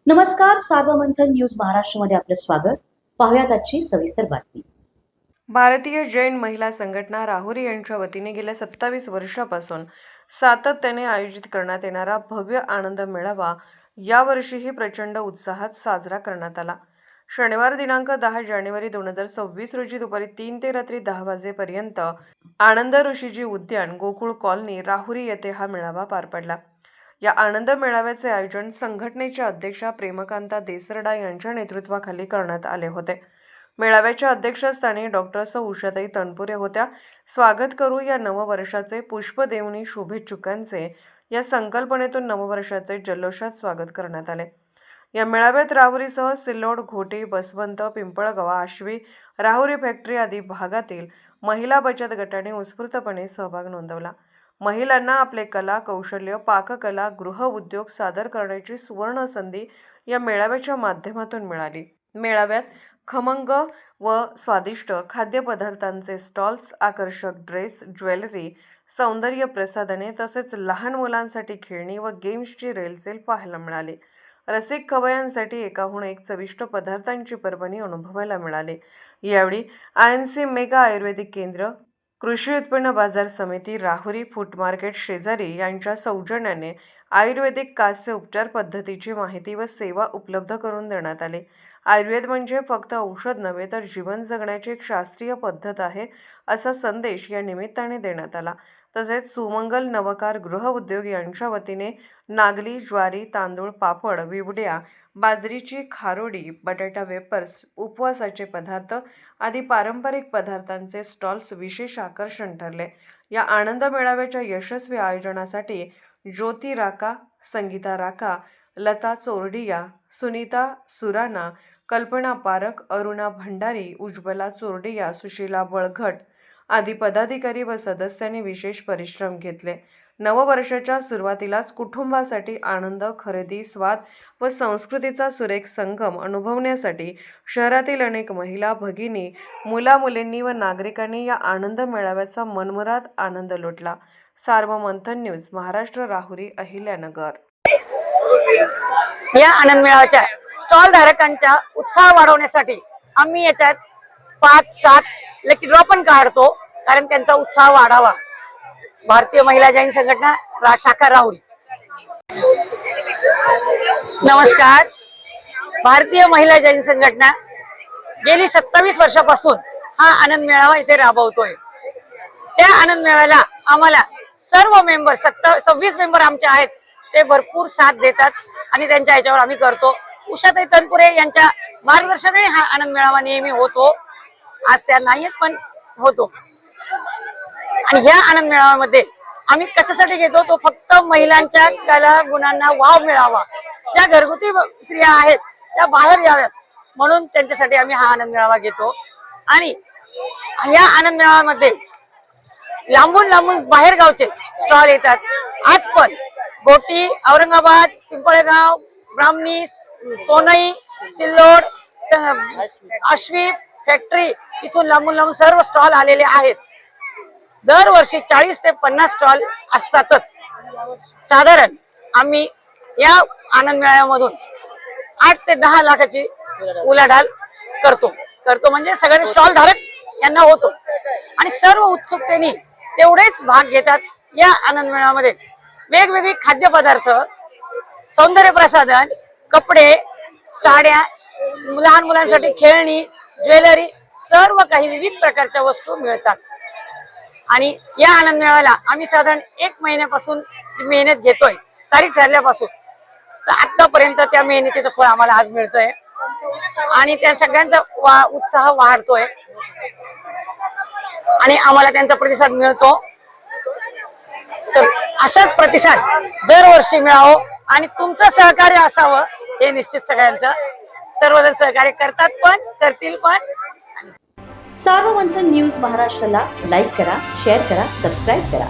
नमस्कार, सार्वमंथन न्यूज महाराष्ट्रमध्ये आपलं स्वागत. पाहुयात आजची सविस्तर बातमी. भारतीय जैन महिला संघटना राहुरी यांच्या वतीने गेल्या 27 वर्षापासून सातत्याने आयोजित करण्यात येणारा भव्य आनंद मेळावा यावर्षीही प्रचंड उत्साहात साजरा करण्यात आला. शनिवार दिनांक 10 जानेवारी 2026 रोजी दुपारी 3 ते रात्री 10 वाजेपर्यंत आनंद ऋषीजी उद्यान, गोकुळ कॉलनी, राहुरी येथे हा मेळावा पार पडला. या आनंद मेळाव्याचे आयोजन संघटनेच्या अध्यक्षा प्रेमकांता देसरडा यांच्या नेतृत्वाखाली करण्यात आले होते. मेळाव्याच्या अध्यक्षस्थानी डॉक्टर सौ उषाताई तनपुरे होत्या. स्वागत करू या नववर्षाचे पुष्पदेवनी शुभेच्छुकांचे या संकल्पनेतून नववर्षाचे जल्लोषात स्वागत करण्यात आले. या मेळाव्यात राहुरीसह सिल्लोड, घोटी, बसवंत, पिंपळगाव, आश्वी, राहुरी फॅक्टरी आदी भागातील महिला बचत गटाने उत्स्फूर्तपणे सहभाग नोंदवला. महिलांना आपले कला, कौशल्य, पाककला, गृह उद्योग सादर करण्याची सुवर्ण संधी या मेळाव्याच्या माध्यमातून मिळाली. मेळाव्यात खमंग व स्वादिष्ट खाद्यपदार्थांचे स्टॉल्स, आकर्षक ड्रेस, ज्वेलरी, सौंदर्य प्रसाधने तसेच लहान मुलांसाठी खेळणी व गेम्सची रेलचेल पाहायला मिळाली. रसिक खवय्यांसाठी एकाहून एक चविष्ट पदार्थांची पर्वणी अनुभवायला मिळाली. यावेळी IMC मेगा आयुर्वेदिक केंद्र, कृषी उत्पन्न बाजार समिती, राहुरी फूड मार्केट शेजारी यांच्या सौजन्याने आयुर्वेदिक कास्य उपचार पद्धतीची माहिती व सेवा उपलब्ध करून देण्यात आली. आयुर्वेद म्हणजे फक्त औषध नव्हे तर जीवन जगण्याची एक शास्त्रीय पद्धत आहे असा संदेश या निमित्ताने देण्यात आला. तसेच सुमंगल नवकार गृह उद्योग यांच्या वतीने नागली, ज्वारी, तांदूळ, पापड, विवड्या, बाजरीची खारोडी, बटाटा वेपर्स, उपवासाचे पदार्थ आदी पारंपरिक पदार्थांचे स्टॉल्स विशेष आकर्षण ठरले. या आनंद मेळाव्याच्या यशस्वी आयोजनासाठी ज्योती राका, संगीता राका, लता चोरडिया, सुनीता सुराना, कल्पना पारख, अरुणा भंडारी, उज्ज्वला चोरडिया, सुशीला बळघट आदी पदाधिकारी व सदस्यांनी विशेष परिश्रम घेतले. नववर्षाच्या सुरुवातीलाच कुटुंबासाठी आनंद, खरेदी, स्वाद व संस्कृतीचा सुरेख संगम अनुभवण्यासाठी शहरातील अनेक महिला, भगिनी, मुला-मुलींनी व नागरिकांनी या आनंद मेळाव्याचा मनमुराद आनंद लुटला. सार्वमंथन न्यूज महाराष्ट्र, राहुरी, अहिल्यानगर. या आनंद मेळाव्याच्या स्टॉल धारकांचा उत्साह वाढवण्यासाठी आम्ही याच्यात 5-7 लकी ड्रॉ पण काढतो, कारण त्यांचा उत्साह वाढावा. भारतीय महिला जैन संघटना शाखा राहुरी. नमस्कार. भारतीय महिला जैन संघटना गेली 27 वर्षापासून हा आनंद मेळावा इथे राबवतोय. त्या आनंद मेळाव्याला आम्हाला सर्व मेंबर 26 मेंबर आमचे आहेत, ते भरपूर साथ देतात आणि त्यांच्या ह्याच्यावर आम्ही करतो. उषाताई तनपुरे यांच्या मार्गदर्शनाने हा आनंद मेळावा नेहमी होतो. आज त्या नाहीत पण होतो. आणि या आनंद मेळाव्यामध्ये आम्ही कशासाठी घेतो, तो फक्त महिलांच्या कला गुणांना वाव मिळावा. ज्या घरगुती स्त्रिया आहेत त्या बाहेर याव्यात म्हणून त्यांच्यासाठी आम्ही हा आनंद मेळावा घेतो. आणि या आनंद मेळाव्यामध्ये लांबून लांबून बाहेर गावचे स्टॉल येतात. आज पण घोटी, औरंगाबाद, पिंपळगाव, ब्राह्मणी, सोनई, सिल्लोड, आश्वी फॅक्टरी इथून लांबून लांबून सर्व स्टॉल आलेले आहेत. दरवर्षी 40 ते 50 स्टॉल असतातच. साधारण आम्ही या आनंद मेळाव्यामधून 8 ते 10 लाखाची उलाढाल करतो म्हणजे सगळे स्टॉल धारक यांना होतो. आणि सर्व उत्सुकतेने तेवढेच भाग घेतात. या आनंद मेळाव्यामध्ये वेगवेगळे खाद्यपदार्थ, सौंदर्य प्रसाधन, कपडे, साड्या, लहान मुलांसाठी खेळणी, ज्वेलरी, सर्व काही विविध प्रकारच्या वस्तू मिळतात. आणि या आनंद मेळाव्याला आम्ही साधारण 1 महिन्यापासून मेहनत घेतोय. तारीख ठरल्यापासून तर आतापर्यंत त्या मेहनतीचं फळ आम्हाला आज मिळतंय आणि त्या सगळ्यांचा उत्साह वाढतोय आणि आम्हाला त्यांचा प्रतिसाद मिळतो. तर असाच प्रतिसाद दरवर्षी मिळावं आणि तुमचं सहकार्य असावं हे निश्चित सगळ्यांचं. सर्वजण सहकार्य करतात पण, करतील पण. सार्वमंथन न्यूज महाराष्ट्राला लाईक करा, शेअर करा, सबस्क्राईब करा.